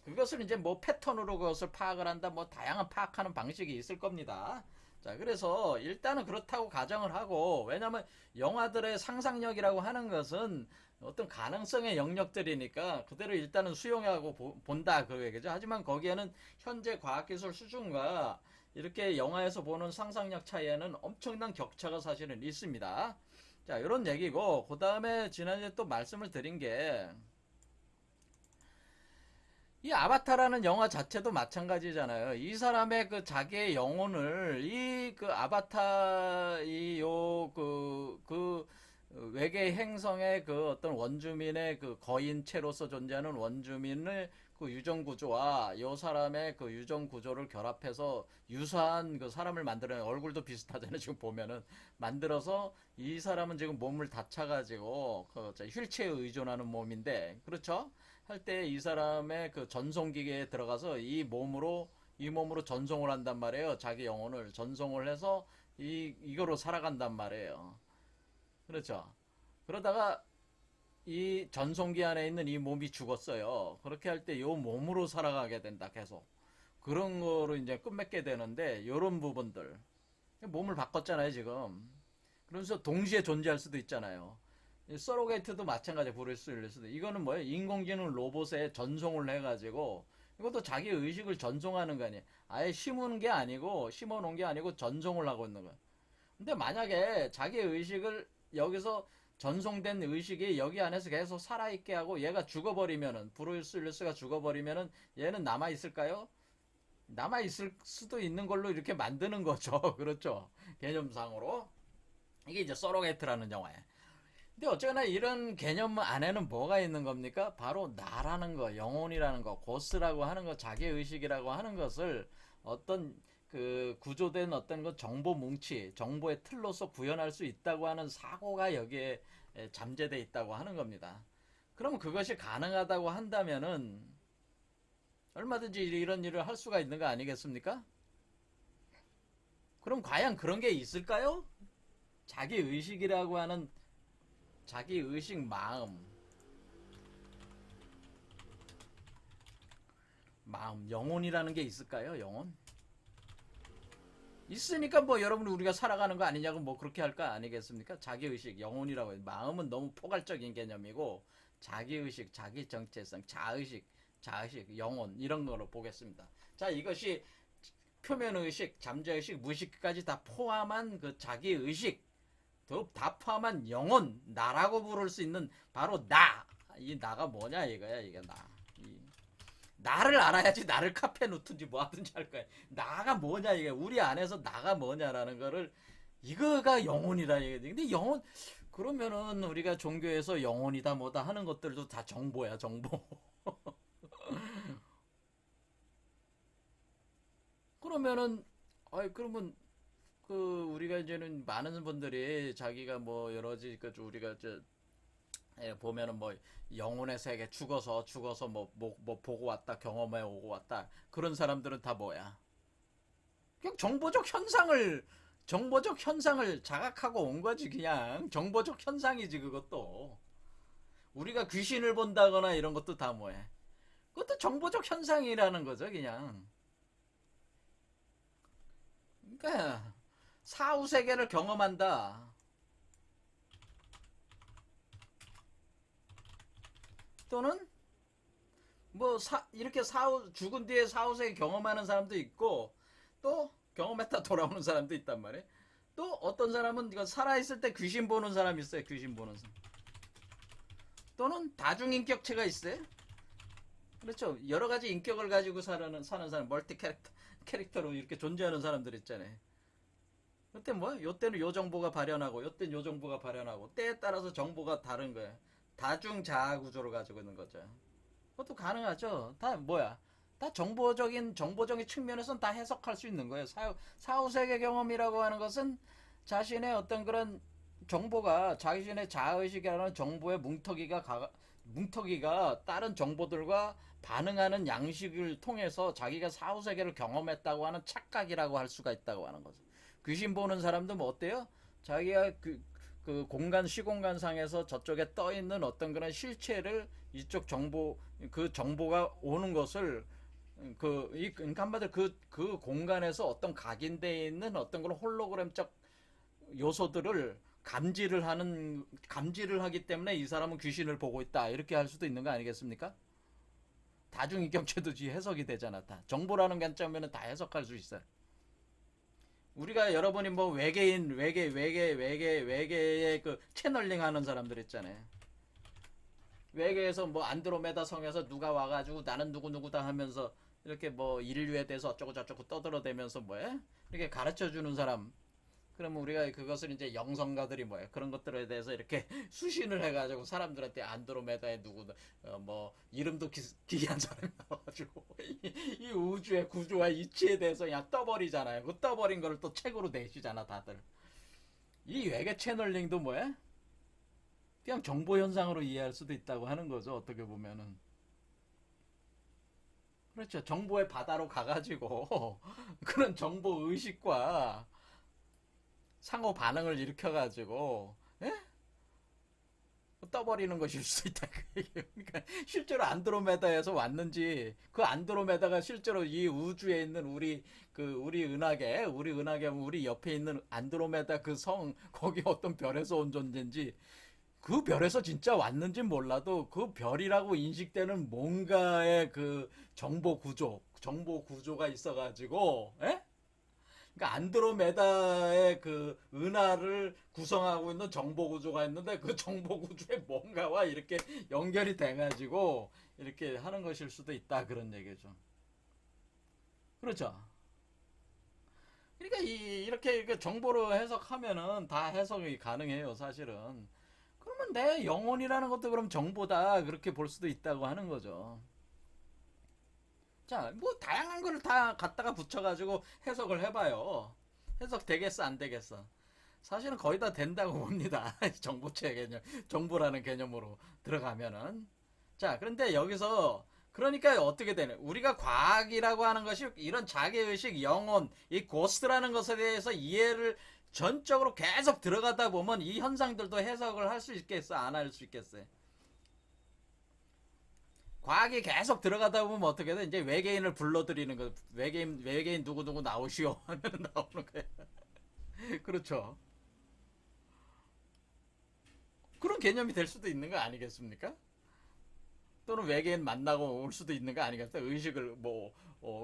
그것을 이제 뭐 패턴으로 그것을 파악을 한다, 뭐 다양한 파악하는 방식이 있을 겁니다. 자, 그래서 일단은 그렇다고 가정을 하고, 왜냐면 영화들의 상상력이라고 하는 것은 어떤 가능성의 영역들이니까 그대로 일단은 수용하고 본다, 그 얘기죠. 하지만 거기에는 현재 과학기술 수준과 이렇게 영화에서 보는 상상력 차이에는 엄청난 격차가 사실은 있습니다. 자, 이런 얘기고, 그 다음에 지난주에 또 말씀을 드린 게, 이 아바타라는 영화 자체도 마찬가지잖아요. 이 사람의 그 자기의 영혼을 이 그 아바타 외계 행성의 그 어떤 원주민의 그 거인체로서 존재하는 원주민의 그 유전 구조와 요 사람의 그 유전 구조를 결합해서 유사한 그 사람을 만들어낸 얼굴도 비슷하잖아요. 지금 보면은 만들어서 이 사람은 지금 몸을 다쳐가지고 그 휠체어에 의존하는 몸인데 그렇죠? 할 때 이 사람의 그 전송기계에 들어가서 이 몸으로 전송을 한단 말이에요. 자기 영혼을 전송을 해서 이거로 살아간단 말이에요. 그렇죠. 그러다가 이 전송기 안에 있는 이 몸이 죽었어요. 그렇게 할 때 이 몸으로 살아가게 된다. 계속. 그런 거로 이제 끝맺게 되는데 요런 부분들. 몸을 바꿨잖아요, 지금. 그러면서 동시에 존재할 수도 있잖아요. 서로게이트도 마찬가지 부를 수 있을 수도. 이거는 뭐예요? 인공지능 로봇에 전송을 해가지고 이것도 자기 의식을 전송하는 거 아니에요. 아예 심어놓은 게 아니고 전송을 하고 있는 거예요. 근데 만약에 자기 의식을 여기서 전송된 의식이 여기 안에서 계속 살아있게 하고 얘가 죽어버리면은 브루스 윌리스가 죽어버리면은 얘는 남아있을까요? 남아 있을 수도 있는 걸로 이렇게 만드는 거죠. 그렇죠. 개념상으로. 이게 이제 서로게이트라는 영화예요. 근데 어쩌나 이런 개념 안에는 뭐가 있는 겁니까? 바로 나라는 거, 영혼이라는 거, 고스라고 하는 거, 자기의식이라고 하는 것을 어떤 그 구조된 어떤 그 정보 뭉치, 정보의 틀로서 구현할 수 있다고 하는 사고가 여기에 잠재되어 있다고 하는 겁니다. 그럼 그것이 가능하다고 한다면은 얼마든지 이런 일을 할 수가 있는 거 아니겠습니까? 그럼 과연 그런 게 있을까요? 자기의식이라고 하는 자기의식 마음, 영혼이라는 게 있을까요? 영혼? 있으니까 뭐 여러분 우리가 살아가는 거 아니냐고 뭐 그렇게 할 거 아니겠습니까? 자기의식, 영혼이라고 해요. 마음은 너무 포괄적인 개념이고 자기의식, 자기정체성, 자의식, 영혼 이런 거로 보겠습니다. 자, 이것이 표면의식, 잠재의식, 무의식까지 다 포함한 그 자기의식, 다 포함한 영혼, 나라고 부를 수 있는 바로 나. 이 나가 뭐냐 이거야, 이게 나. 나를 알아야지 나를 카페 놓든지 뭐 하든지 할 거야. 나가 뭐냐 이게 우리 안에서 나가 뭐냐라는 거를 이거가 영혼이라 얘기지. 근데 영혼 그러면은 우리가 종교에서 영혼이다 뭐다 하는 것들도 다 정보야, 정보. 그러면은 그러면 그 우리가 이제는 많은 분들이 자기가 뭐 여러 가지 그 우리가 보면은 뭐 영혼의 세계 죽어서 뭐 보고 왔다 경험해 오고 왔다 그런 사람들은 다 뭐야? 그냥 정보적 현상을 자각하고 온 거지. 그냥 정보적 현상이지. 그것도 우리가 귀신을 본다거나 이런 것도 다 뭐해? 그것도 정보적 현상이라는 거죠. 그냥 그러니까 사후 세계를 경험한다. 또는 뭐 이렇게 사후 죽은 뒤에 사후 세계 경험하는 사람도 있고 또 경험했다 돌아오는 사람도 있단 말이에요. 또 어떤 사람은 이거 살아있을 때 귀신 보는 사람이 있어요. 귀신 보는 사람. 또는 다중인격체가 있어요. 그렇죠. 여러 가지 인격을 가지고 사는 사람, 멀티 캐릭터로 이렇게 존재하는 사람들 있잖아요. 그때 뭐, 요때는 요 정보가 발현하고, 요때는 요 정보가 발현하고, 때에 따라서 정보가 다른 거예요. 다중 자아 구조를 가지고 있는 거죠. 그것도 가능하죠. 다 뭐야? 다 정보적인 측면에서는 다 해석할 수 있는 거예요. 사후 세계 경험이라고 하는 것은 자신의 어떤 그런 정보가 자신의 자의식이라는 정보의 뭉터기가 다른 정보들과 반응하는 양식을 통해서 자기가 사후 세계를 경험했다고 하는 착각이라고 할 수가 있다고 하는 거죠. 귀신 보는 사람도 뭐 어때요? 자기가 그 공간 시공간상에서 저쪽에 떠 있는 어떤 그런 실체를 이쪽 그 정보가 오는 것을 그러니까 한마디로 그 공간에서 어떤 각인되어 있는 어떤 그런 홀로그램적 요소들을 감지를 하기 때문에 이 사람은 귀신을 보고 있다 이렇게 할 수도 있는 거 아니겠습니까? 다중인격체도 해석이 되잖아. 다 정보라는 관점에는 다 해석할 수 있어요. 우리가 여러분이 뭐 외계의 그 채널링 하는 사람들 있잖아요. 외계에서 뭐 안드로메다 성에서 누가 와가지고 나는 누구누구다 하면서 이렇게 뭐 인류에 대해서 어쩌고 저쩌고 떠들어대면서 뭐해? 이렇게 가르쳐 주는 사람. 그러면 우리가 그것을 이제 영성가들이 뭐야 그런 것들에 대해서 이렇게 수신을 해가지고 사람들한테 안드로메다의 뭐 이름도 기이한 사람이 나와가지고 이 우주의 구조와 이치에 대해서 그냥 떠버리잖아요. 그 떠버린 거를 또 책으로 내시잖아 다들. 이 외계 채널링도 뭐야? 그냥 정보 현상으로 이해할 수도 있다고 하는 거죠. 어떻게 보면은. 그렇죠. 정보의 바다로 가가지고 그런 정보 의식과 상호 반응을 일으켜가지고 떠버리는 것일 수 있다. 그러니까 실제로 안드로메다에서 왔는지 그 안드로메다가 실제로 이 우주에 있는 우리 옆에 있는 안드로메다 그 성 거기 어떤 별에서 온 존재인지 그 별에서 진짜 왔는지 몰라도 그 별이라고 인식되는 뭔가의 그 정보 구조가 있어가지고 그러니까 안드로메다의 그 은하를 구성하고 있는 정보 구조가 있는데 그 정보 구조의 뭔가와 이렇게 연결이 돼가지고 이렇게 하는 것일 수도 있다 그런 얘기죠. 그렇죠. 그러니까 이렇게 그 정보로 해석하면은 다 해석이 가능해요, 사실은. 그러면 내 영혼이라는 것도 그럼 정보다 그렇게 볼 수도 있다고 하는 거죠. 자, 뭐 다양한 거를 다 갖다가 붙여가지고 해석을 해봐요. 해석 되겠어, 안 되겠어? 사실은 거의 다 된다고 봅니다. 정보체 개념, 정보라는 개념으로 들어가면은. 자, 그런데 여기서 그러니까 어떻게 되는? 우리가 과학이라고 하는 것이 이런 자기의식, 영혼, 이 고스트라는 것에 대해서 이해를 전적으로 계속 들어가다 보면 이 현상들도 해석을 할 수 있겠어, 안 할 수 있겠어요? 과학이 계속 들어가다 보면 어떻게 돼? 이제 외계인을 불러들이는 거, 외계인 누구누구 나오시오 하면 나오는 거예요. 그렇죠. 그런 개념이 될 수도 있는 거 아니겠습니까? 또는 외계인 만나고 올 수도 있는 거 아니겠어요? 의식을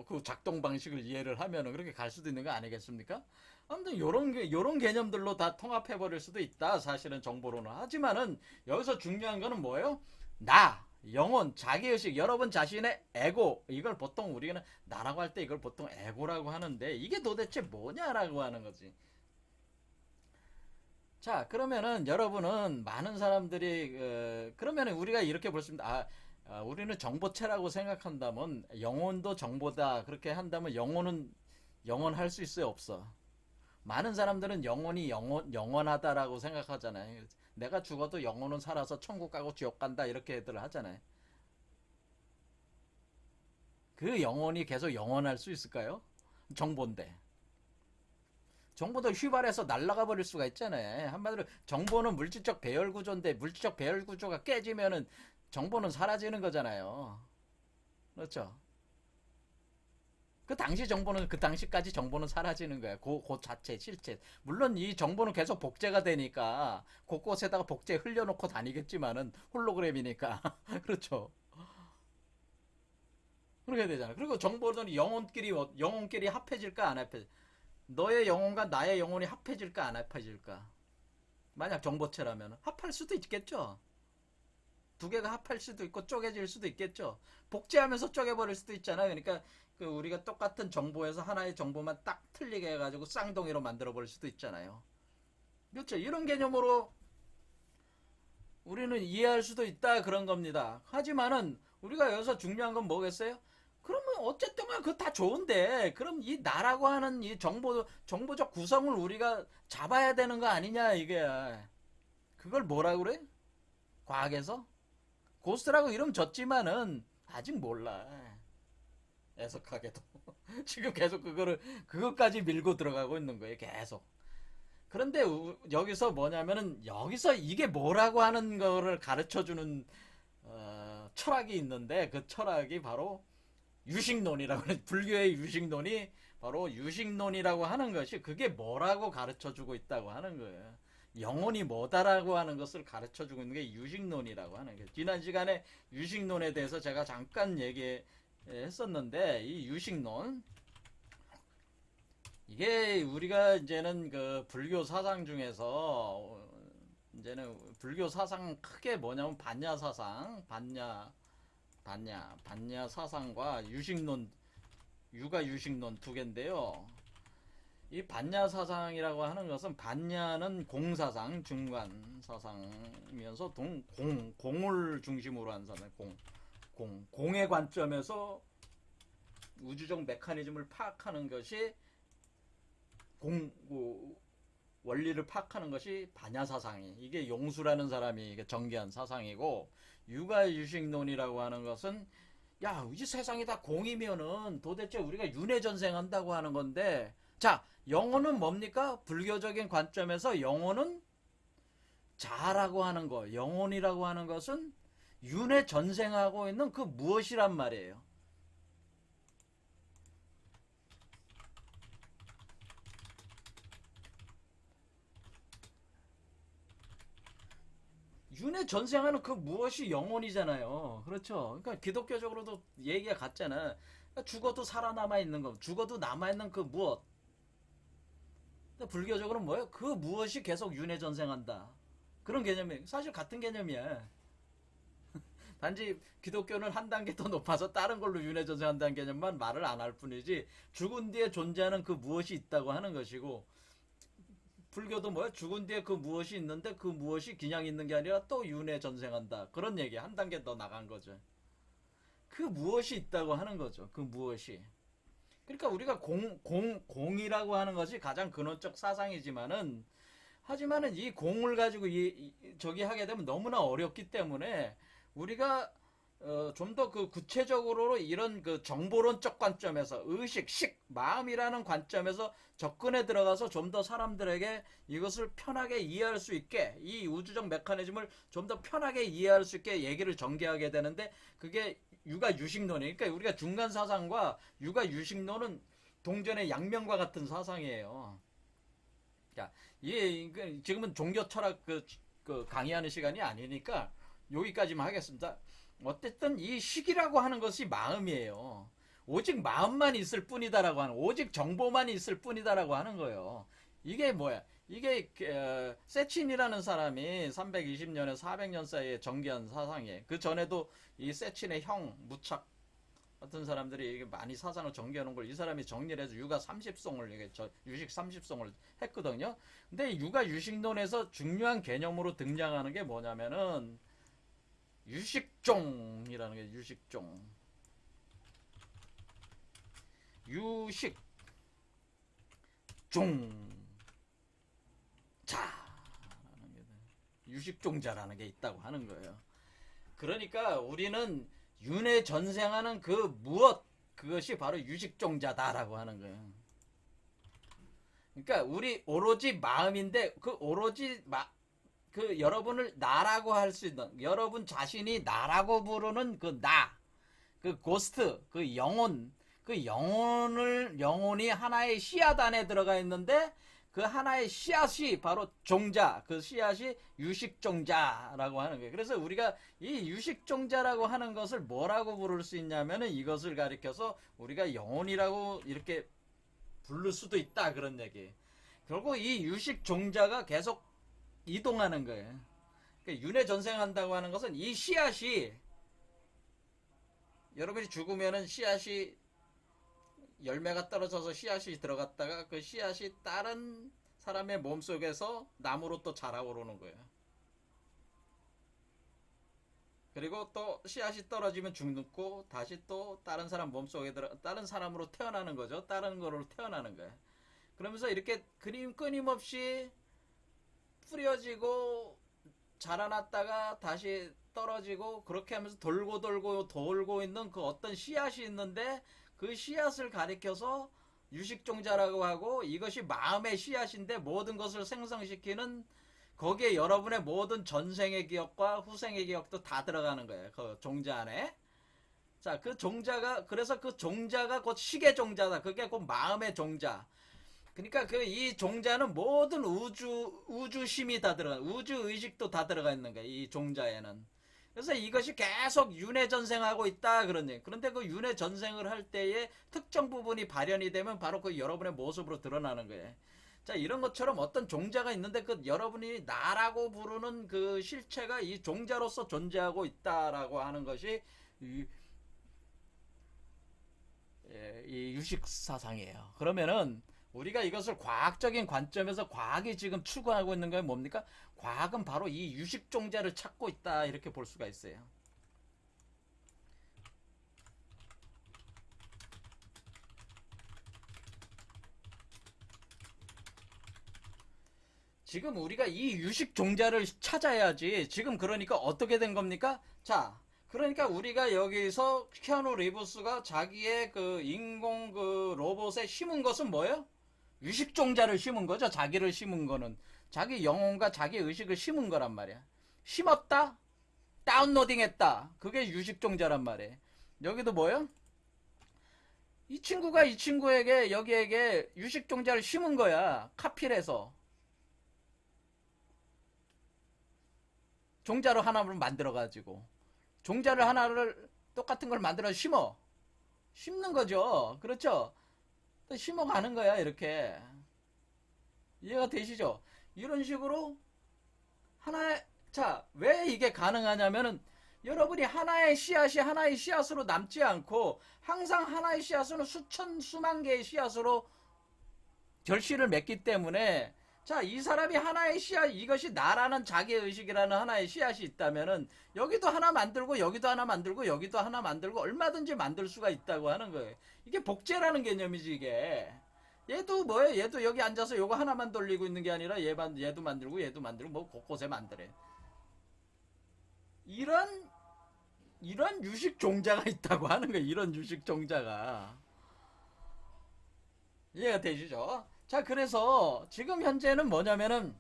그 작동 방식을 이해를 하면은 그렇게 갈 수도 있는 거 아니겠습니까? 아무튼 요런 개념들로 다 통합해 버릴 수도 있다. 사실은 정보로는. 하지만은 여기서 중요한 거는 뭐예요? 나, 영혼, 자기의식, 여러분 자신의 에고. 이걸 보통 우리는 나라고 할 때 이걸 보통 에고라고 하는데 이게 도대체 뭐냐라고 하는 거지. 자, 그러면은 여러분은 많은 사람들이 그러면은 우리가 이렇게 볼 수 있습니다. 우리는 정보체라고 생각한다면 영혼도 정보다 그렇게 한다면 영원할 수 있어요, 없어? 많은 사람들은 영혼이 영원하다라고 생각하잖아요. 내가 죽어도 영혼은 살아서 천국 가고 지옥 간다 이렇게 애들 하잖아요. 그 영혼이 계속 영원할 수 있을까요? 정보인데. 정보도 휘발해서 날아가 버릴 수가 있잖아요. 한마디로 정보는 물질적 배열 구조인데 물질적 배열 구조가 깨지면은 정보는 사라지는 거잖아요. 그렇죠? 그 당시 정보는 그 당시까지 정보는 사라지는 거야. 그 자체 실체. 물론 이 정보는 계속 복제가 되니까 곳곳에다가 복제 흘려놓고 다니겠지만은 홀로그램이니까 그렇죠. 그렇게 되잖아. 그리고 정보는 영혼끼리 합해질까 안 합해질? 너의 영혼과 나의 영혼이 합해질까 안 합해질까? 만약 정보체라면 합할 수도 있겠죠. 두 개가 합할 수도 있고 쪼개질 수도 있겠죠. 복제하면서 쪼개버릴 수도 있잖아요. 그러니까 그 우리가 똑같은 정보에서 하나의 정보만 딱 틀리게 해가지고 쌍둥이로 만들어버릴 수도 있잖아요. 그렇죠. 이런 개념으로 우리는 이해할 수도 있다 그런 겁니다. 하지만은 우리가 여기서 중요한 건 뭐겠어요? 그러면 어쨌든 그거 다 좋은데 그럼 이 나라고 하는 이 정보적 구성을 우리가 잡아야 되는 거 아니냐 이게. 그걸 뭐라 그래? 과학에서 고스트라고 이름 줬지만은 아직 몰라. 애석하게도 지금 계속 그것까지 밀고 들어가고 있는 거예요. 계속. 그런데 여기서 뭐냐면은 여기서 이게 뭐라고 하는 거를 가르쳐 주는 철학이 있는데 그 철학이 바로 유식론이라고 하는 불교의 유식론이 바로 유식론이라고 하는 것이 그게 뭐라고 가르쳐 주고 있다고 하는 거예요. 영혼이 뭐다라고 하는 것을 가르쳐 주고 있는 게 유식론이라고 하는 거예요. 지난 시간에 유식론에 대해서 제가 잠깐 얘기했었는데 이 유식론 이게 우리가 이제는 그 불교 사상 중에서 이제는 불교 사상 크게 뭐냐면 반야 사상과 유식론, 유가 유식론 두 개인데요. 이 반야 사상이라고 하는 것은 반야는 공사상, 중간 사상이면서 공을 중심으로 한 사상, 공의 관점에서 우주적 메커니즘을 파악하는 것이 원리를 파악하는 것이 반야 사상이 이게 용수라는 사람이 전개한 사상이고 유가 유식론이라고 하는 것은 야, 이 세상이 다 공이면은 도대체 우리가 윤회전생한다고 하는 건데 자, 영혼은 뭡니까? 불교적인 관점에서 영혼은 자라고 하는 거, 영혼이라고 하는 것은 윤회전생하고 있는 그 무엇이란 말이에요. 윤회 전생하는 그 무엇이 영혼이잖아요. 그렇죠. 그러니까 기독교적으로도 얘기가 같잖아. 그러니까 죽어도 살아남아 있는 거, 죽어도 남아 있는 그 무엇. 그러니까 불교적으로는 뭐예요? 그 무엇이 계속 윤회 전생한다. 그런 개념이 사실 같은 개념이야. 단지 기독교는 한 단계 더 높아서 다른 걸로 윤회 전생한다는 개념만 말을 안 할 뿐이지 죽은 뒤에 존재하는 그 무엇이 있다고 하는 것이고, 불교도 뭐야? 죽은 뒤에 그 무엇이 있는데 그 무엇이 그냥 있는 게 아니라 또 윤회 전생한다. 그런 얘기 한 단계 더 나간 거죠. 그 무엇이 있다고 하는 거죠. 그 무엇이. 그러니까 우리가 공이라고 하는 것이 가장 근원적 사상이지만은, 하지만은 이 공을 가지고 저기 하게 되면 너무나 어렵기 때문에 우리가 좀 더 그 구체적으로 이런 그 정보론적 관점에서 의식, 식, 마음이라는 관점에서 접근에 들어가서 좀 더 사람들에게 이것을 편하게 이해할 수 있게, 이 우주적 메커니즘을 좀 더 편하게 이해할 수 있게 얘기를 전개하게 되는데, 그게 육아유식론이에요. 그러니까 우리가 중간 사상과 육아유식론은 동전의 양면과 같은 사상이에요. 자, 지금은 종교 철학 그 강의하는 시간이 아니니까 여기까지만 하겠습니다. 어쨌든 이 식이라고 하는 것이 마음이에요. 오직 마음만 있을 뿐이다라고 하는, 오직 정보만 있을 뿐이다라고 하는 거예요. 이게 뭐야? 이게 세친이라는 사람이 320년에 400년 사이에 전개한 사상이에요. 그 전에도 이 세친의 형 무착 같은 사람들이 이게 많이 사상을 정리해 놓은 걸 이 사람이 정리를 해서 육아 30송을 이게 유식 30송을 했거든요. 근데 육아 유식론에서 중요한 개념으로 등장하는 게 뭐냐면은 유식종이라는 게 유식종. 유식종. 자라는 게 유식종자라는 게 있다고 하는 거예요. 그러니까 우리는 윤회 전생하는 그 무엇, 그것이 바로 유식종자다라고 하는 거예요. 그러니까 우리 오로지 마음인데, 그 오로지 그 여러분을 나라고 할 수 있는, 여러분 자신이 나라고 부르는 그 나, 그 고스트, 그 영혼, 그 영혼이 하나의 씨앗 안에 들어가 있는데, 그 하나의 씨앗이 바로 종자, 그 씨앗이 유식종자라고 하는 거예요. 그래서 우리가 이 유식종자라고 하는 것을 뭐라고 부를 수 있냐면은, 이것을 가리켜서 우리가 영혼이라고 이렇게 부를 수도 있다, 그런 얘기. 결국 이 유식종자가 계속 이동하는 거예요. 그러니까 윤회 전생한다고 하는 것은 이 씨앗이, 여러분이 죽으면은 씨앗이, 열매가 떨어져서 씨앗이 들어갔다가 그 씨앗이 다른 사람의 몸속에서 나무로 또 자라오르는 거예요. 그리고 또 씨앗이 떨어지면 죽고 다시 또 다른 사람 몸속에 다른 사람으로 태어나는 거죠. 다른 거로 태어나는 거예요. 그러면서 이렇게 끊임없이 뿌려지고 자라났다가 다시 떨어지고, 그렇게 하면서 돌고 있는 그 어떤 씨앗이 있는데, 그 씨앗을 가리켜서 유식종자라고 하고, 이것이 마음의 씨앗인데 모든 것을 생성시키는, 거기에 여러분의 모든 전생의 기억과 후생의 기억도 다 들어가는 거예요. 그 종자 안에. 자, 그 종자가, 그래서 그 종자가 곧 식의 종자다. 그게 곧 마음의 종자. 그러니까 이 종자는 모든 우주심이 다 들어가, 우주의식도 다 들어가 있는 거예요. 이 종자에는. 그래서 이것이 계속 윤회 전생하고 있다, 그런 얘기. 그런데 그 윤회 전생을 할 때에 특정 부분이 발현이 되면 바로 그 여러분의 모습으로 드러나는 거예요. 자, 이런 것처럼 어떤 종자가 있는데, 그 여러분이 나라고 부르는 그 실체가 이 종자로서 존재하고 있다라고 하는 것이 이 유식사상이에요. 그러면은 우리가 이것을 과학적인 관점에서, 과학이 지금 추구하고 있는 건 뭡니까? 과학은 바로 이 유식종자를 찾고 있다, 이렇게 볼 수가 있어요. 지금 우리가 이 유식종자를 찾아야지. 지금 그러니까 어떻게 된 겁니까? 자, 그러니까 우리가 여기서 키아누 리브스가 자기의 그 인공 그 로봇에 심은 것은 뭐예요? 유식종자를 심은 거죠. 자기를 심은 거는 자기 영혼과 자기 의식을 심은 거란 말이야. 심었다, 다운로딩 했다, 그게 유식종자란 말이에요. 여기도 뭐예요? 이 친구가 이 친구에게, 여기에게 유식종자를 심은 거야. 카피를 해서 종자로 하나를 만들어가지고, 종자를 하나를 똑같은 걸 만들어 심는 거죠. 그렇죠? 또 심어가는 거야, 이렇게. 이해가 되시죠? 이런 식으로 하나의, 자, 왜 이게 가능하냐면은, 여러분이 하나의 씨앗이 하나의 씨앗으로 남지 않고 항상 하나의 씨앗으로 수천 수만 개의 씨앗으로 결실을 맺기 때문에 자, 이 사람이 하나의 씨앗, 이것이 나라는 자기의식이라는 하나의 씨앗이 있다면은 여기도 하나 만들고 여기도 하나 만들고 여기도 하나 만들고 얼마든지 만들 수가 있다고 하는 거예요. 이게 복제라는 개념이지 이게. 얘도 뭐예요? 얘도 여기 앉아서 요거 하나만 돌리고 있는 게 아니라 얘도 만들고 얘도 만들고 뭐 곳곳에 만들어. 이런 유식 종자가 있다고 하는 거예요. 이런 유식 종자가. 이해가 되시죠? 자, 그래서 지금 현재는 뭐냐면은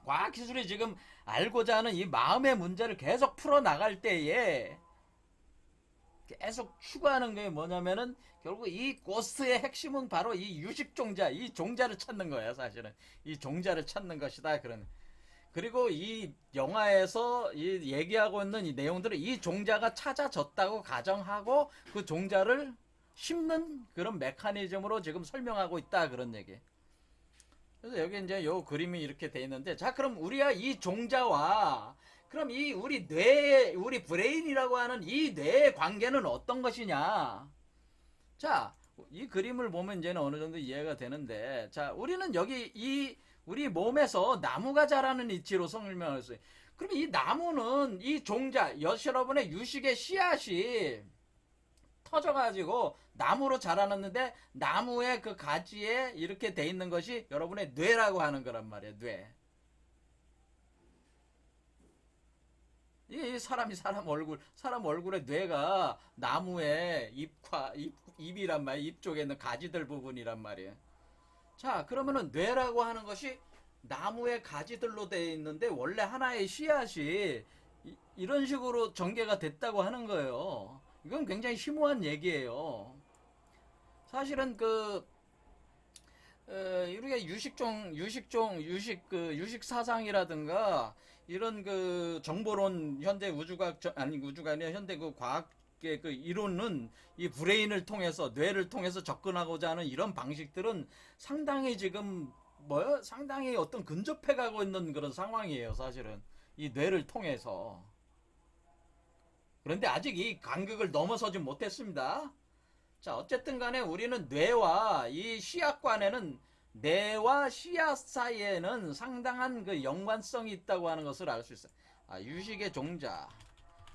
과학기술이 지금 알고자 하는 이 마음의 문제를 계속 풀어나갈 때에 계속 추구하는 게 뭐냐면은 결국 이 고스트의 핵심은 바로 이 유식 종자, 이 종자를 찾는 거예요, 사실은. 이 종자를 찾는 것이다. 그리고 이 영화에서 이 얘기하고 있는 이 내용들은 이 종자가 찾아졌다고 가정하고 그 종자를 심는 그런 메커니즘으로 지금 설명하고 있다. 그런 얘기. 그래서 여기 이제 요 그림이 이렇게 돼 있는데, 자, 그럼 우리가 이 종자와 그럼 이 우리 뇌, 우리 브레인이라고 하는 이 뇌의 관계는 어떤 것이냐? 자, 이 그림을 보면 이제는 어느 정도 이해가 되는데, 자, 우리는 여기 이 우리 몸에서 나무가 자라는 이치로 설명을 했어요. 그럼 이 나무는 이 종자, 여러분의 유식의 씨앗이 터져가지고 나무로 자라났는데 나무의 그 가지에 이렇게 돼 있는 것이 여러분의 뇌라고 하는 거란 말이에요. 뇌. 이 사람 얼굴에 뇌가 나무의 입이란 말이에요. 입 쪽에 있는 가지들 부분이란 말이에요. 자, 그러면은 뇌라고 하는 것이 나무의 가지들로 되어 있는데 원래 하나의 씨앗이 이런 식으로 전개가 됐다고 하는 거예요. 이건 굉장히 심오한 얘기예요. 사실은 우리가 유식 사상이라든가 이런 그 정보론 현대 우주과학 아니 우주가 아니라 현대 그 과학의 그 이론은 이 브레인을 통해서 뇌를 통해서 접근하고자 하는 이런 방식들은 상당히 지금 상당히 어떤 근접해 가고 있는 그런 상황이에요, 사실은. 이 뇌를 통해서. 그런데 아직 이 간극을 넘어서지 못했습니다. 자, 어쨌든 간에 우리는 뇌와 이 씨앗관에는 뇌와 씨앗 사이에는 상당한 그 연관성이 있다고 하는 것을 알 수 있어요. 아, 유식의 종자.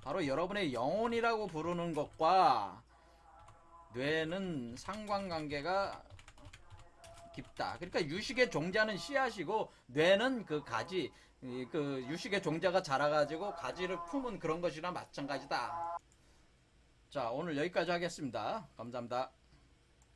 바로 여러분의 영혼이라고 부르는 것과 뇌는 상관관계가 깊다. 그러니까 유식의 종자는 씨앗이고 뇌는 그 가지, 그 유식의 종자가 자라가지고 가지를 품은 그런 것이나 마찬가지다. 자, 오늘 여기까지 하겠습니다. 감사합니다.